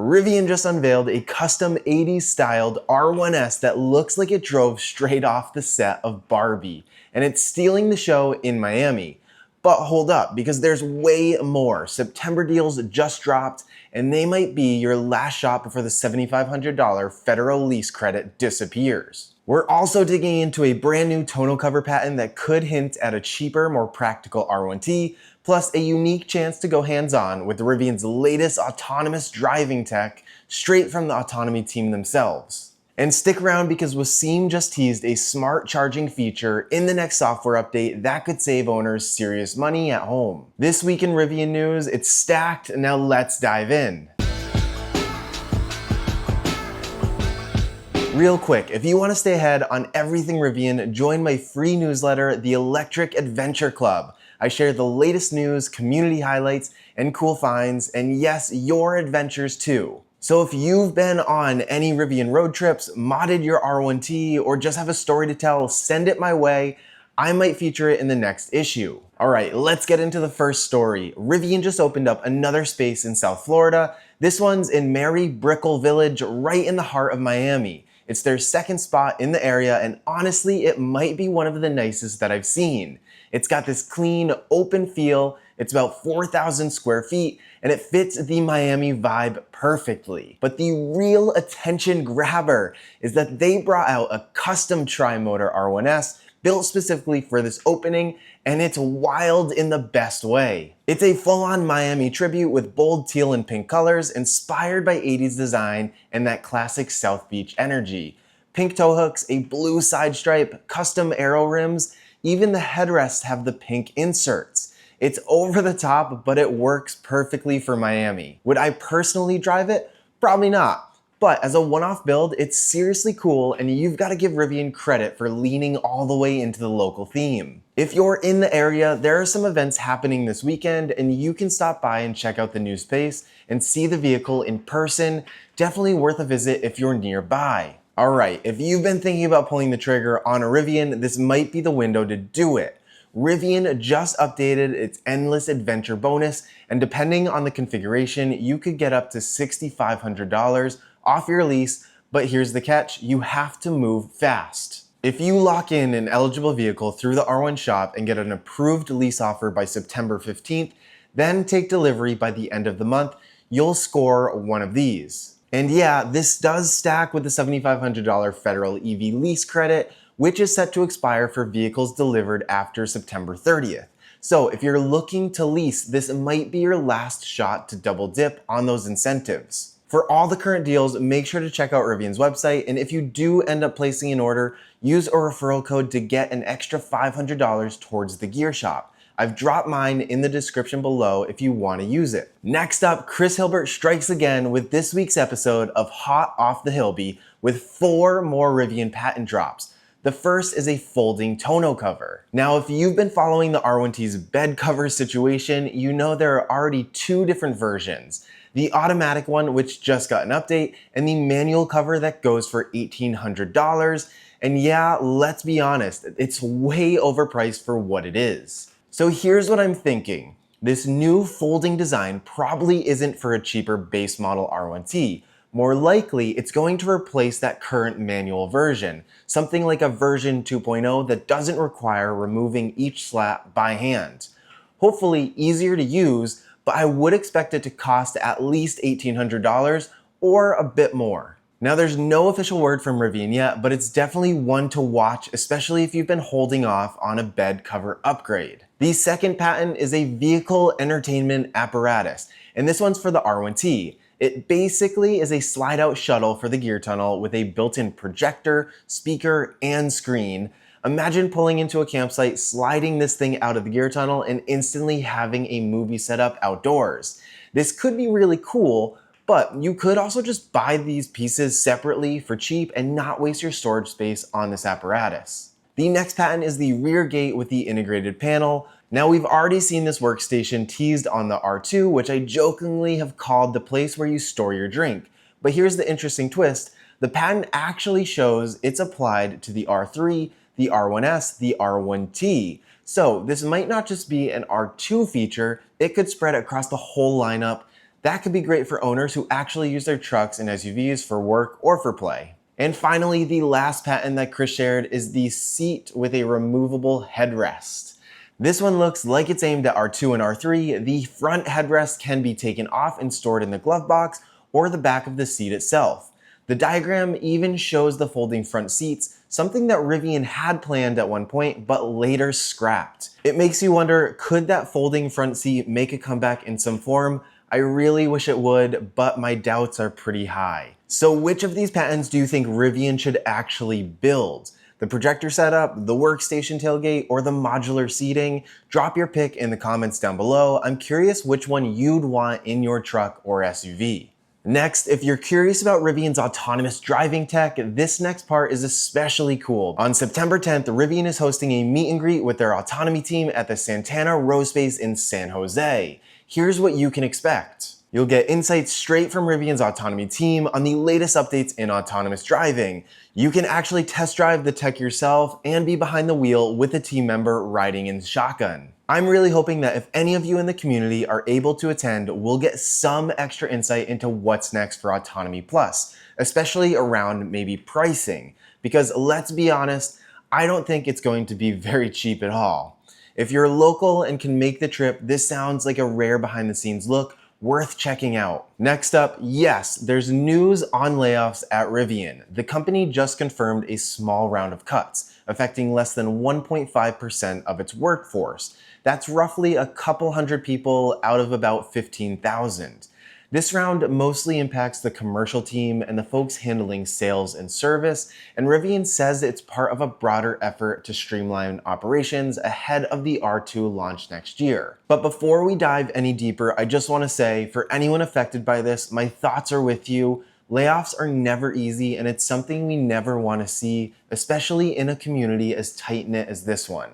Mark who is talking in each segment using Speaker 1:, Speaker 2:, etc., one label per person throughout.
Speaker 1: Rivian just unveiled a custom 80s styled R1S that looks like it drove straight off the set of Barbie, and it's stealing the show in Miami. But hold up, because there's way more. September deals just dropped, and they might be your last shot before the $7,500 federal lease credit disappears. We're also digging into a brand new tonneau cover patent that could hint at a cheaper, more practical R1T, plus a unique chance to go hands-on with Rivian's latest autonomous driving tech straight from the Autonomy Team themselves. And stick around because Wasim just teased a smart charging feature in the next software update that could save owners serious money at home. This week in Rivian news, it's stacked. Now let's dive in. Real quick, if you want to stay ahead on everything Rivian, join my free newsletter, the Electric Adventure Club. I share the latest news, community highlights, and cool finds, and yes, your adventures too. So if you've been on any Rivian road trips, modded your R1T, or just have a story to tell, send it my way. I might feature it in the next issue. All right, let's get into the first story. Rivian just opened up another space in South Florida. This one's in Mary Brickell Village, right in the heart of Miami. It's their second spot in the area, and honestly, it might be one of the nicest that I've seen. It's got this clean, open feel. It's about 4,000 square feet, and it fits the Miami vibe perfectly. But the real attention grabber is that they brought out a custom tri-motor R1S built specifically for this opening, and it's wild in the best way. It's a full-on Miami tribute with bold teal and pink colors, inspired by 80s design and that classic South Beach energy. Pink tow hooks, a blue side stripe, custom aero rims, even the headrests have the pink inserts. It's over the top, but it works perfectly for Miami. Would I personally drive it? Probably not. But as a one-off build, it's seriously cool, and you've got to give Rivian credit for leaning all the way into the local theme. If you're in the area, there are some events happening this weekend, and you can stop by and check out the new space and see the vehicle in person. Definitely worth a visit if you're nearby. All right, if you've been thinking about pulling the trigger on a Rivian, this might be the window to do it. Rivian just updated its Endless Adventure bonus, and depending on the configuration, you could get up to $6,500 off your lease, but here's the catch, you have to move fast. If you lock in an eligible vehicle through the R1 shop and get an approved lease offer by September 15th, then take delivery by the end of the month, you'll score one of these. And yeah, this does stack with the $7,500 federal EV lease credit, which is set to expire for vehicles delivered after September 30th. So if you're looking to lease, this might be your last shot to double dip on those incentives. For all the current deals, make sure to check out Rivian's website, and if you do end up placing an order, use a referral code to get an extra $500 towards the gear shop. I've dropped mine in the description below if you want to use it. Next up, Chris Hilbert strikes again with this week's episode of Hot Off the Hilby with 4 more Rivian patent drops. The first is a folding tonneau cover. Now, if you've been following the R1T's bed cover situation, you know there are already 2 different versions. The automatic one, which just got an update, and the manual cover that goes for $1,800. And yeah, let's be honest, it's way overpriced for what it is. So here's what I'm thinking. This new folding design probably isn't for a cheaper base model R1T. More likely, it's going to replace that current manual version, something like a version 2.0 that doesn't require removing each slat by hand. Hopefully easier to use, but I would expect it to cost at least $1,800 or a bit more. Now, there's no official word from Rivian yet, but it's definitely one to watch, especially if you've been holding off on a bed cover upgrade. The second patent is a vehicle entertainment apparatus, and this one's for the R1T. It basically is a slide-out shuttle for the gear tunnel with a built-in projector, speaker, and screen. Imagine pulling into a campsite, sliding this thing out of the gear tunnel, and instantly having a movie set up outdoors. This could be really cool, but you could also just buy these pieces separately for cheap and not waste your storage space on this apparatus. The next patent is the rear gate with the integrated panel. Now, we've already seen this workstation teased on the R2, which I jokingly have called the place where you store your drink. But here's the interesting twist. The patent actually shows it's applied to the R3, the R1S, the R1T. So this might not just be an R2 feature, it could spread across the whole lineup. That could be great for owners who actually use their trucks and SUVs for work or for play. And finally, the last patent that Chris shared is the seat with a removable headrest. This one looks like it's aimed at R2 and R3. The front headrest can be taken off and stored in the glove box or the back of the seat itself. The diagram even shows the folding front seats, something that Rivian had planned at one point but later scrapped. It makes you wonder, could that folding front seat make a comeback in some form? I really wish it would, but my doubts are pretty high. So which of these patents do you think Rivian should actually build? The projector setup, the workstation tailgate, or the modular seating? Drop your pick in the comments down below. I'm curious which one you'd want in your truck or SUV. Next, if you're curious about Rivian's autonomous driving tech, this next part is especially cool. On September 10th, Rivian is hosting a meet and greet with their autonomy team at the Santana Row Space in San Jose. Here's what you can expect. You'll get insights straight from Rivian's autonomy team on the latest updates in autonomous driving. You can actually test drive the tech yourself and be behind the wheel with a team member riding in shotgun. I'm really hoping that if any of you in the community are able to attend, we'll get some extra insight into what's next for Autonomy Plus, especially around maybe pricing. Because let's be honest, I don't think it's going to be very cheap at all. If you're local and can make the trip, this sounds like a rare behind the scenes look worth checking out. Next up, yes, there's news on layoffs at Rivian. The company just confirmed a small round of cuts, affecting less than 1.5% of its workforce. That's roughly a couple hundred people out of about 15,000. This round mostly impacts the commercial team and the folks handling sales and service, and Rivian says it's part of a broader effort to streamline operations ahead of the R2 launch next year. But before we dive any deeper, I just want to say, for anyone affected by this, my thoughts are with you. Layoffs are never easy, and it's something we never want to see, especially in a community as tight-knit as this one.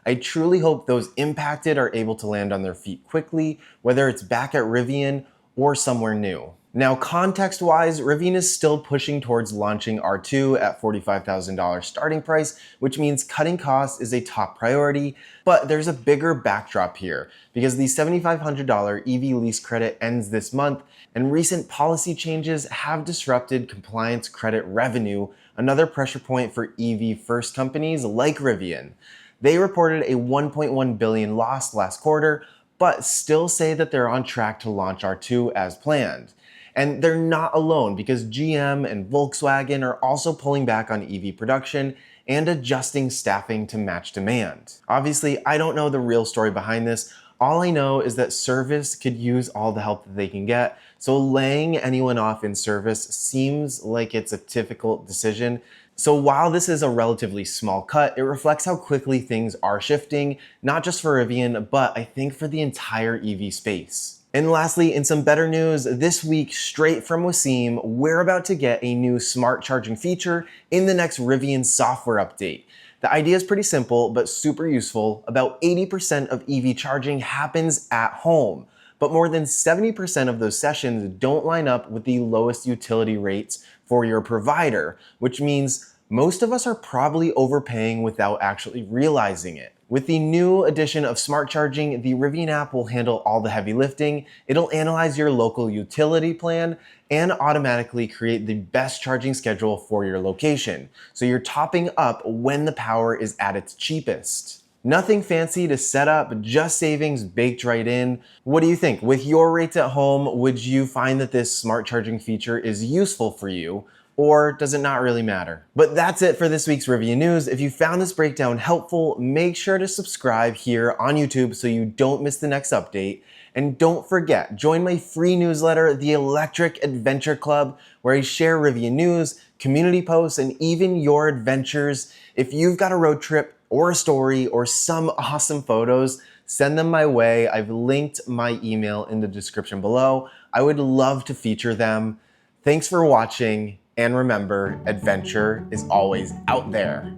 Speaker 1: I truly hope those impacted are able to land on their feet quickly, whether it's back at Rivian or somewhere new. Now, context-wise, Rivian is still pushing towards launching R2 at $45,000 starting price, which means cutting costs is a top priority, but there's a bigger backdrop here, because the $7,500 EV lease credit ends this month, and recent policy changes have disrupted compliance credit revenue, another pressure point for EV-first companies like Rivian. They reported a $1.1 billion loss last quarter, but still say that they're on track to launch R2 as planned. And they're not alone, because GM and Volkswagen are also pulling back on EV production and adjusting staffing to match demand. Obviously, I don't know the real story behind this. All I know is that service could use all the help that they can get, so laying anyone off in service seems like it's a difficult decision. So while this is a relatively small cut, it reflects how quickly things are shifting, not just for Rivian, but I think for the entire EV space. And lastly, in some better news, this week, straight from Wasim, we're about to get a new smart charging feature in the next Rivian software update. The idea is pretty simple, but super useful. About 80% of EV charging happens at home, but more than 70% of those sessions don't line up with the lowest utility rates for your provider, which means most of us are probably overpaying without actually realizing it. With the new addition of smart charging, the Rivian app will handle all the heavy lifting. It'll analyze your local utility plan and automatically create the best charging schedule for your location, so you're topping up when the power is at its cheapest. Nothing fancy to set up, just savings baked right in. What do you think? With your rates at home, would you find that this smart charging feature is useful for you? Or does it not really matter? But that's it for this week's Rivian news. If you found this breakdown helpful, make sure to subscribe here on YouTube so you don't miss the next update. And don't forget, join my free newsletter, the Electric Adventure Club, where I share Rivian news, community posts, and even your adventures. If you've got a road trip or a story or some awesome photos, send them my way. I've linked my email in the description below. I would love to feature them. Thanks for watching. And remember, adventure is always out there.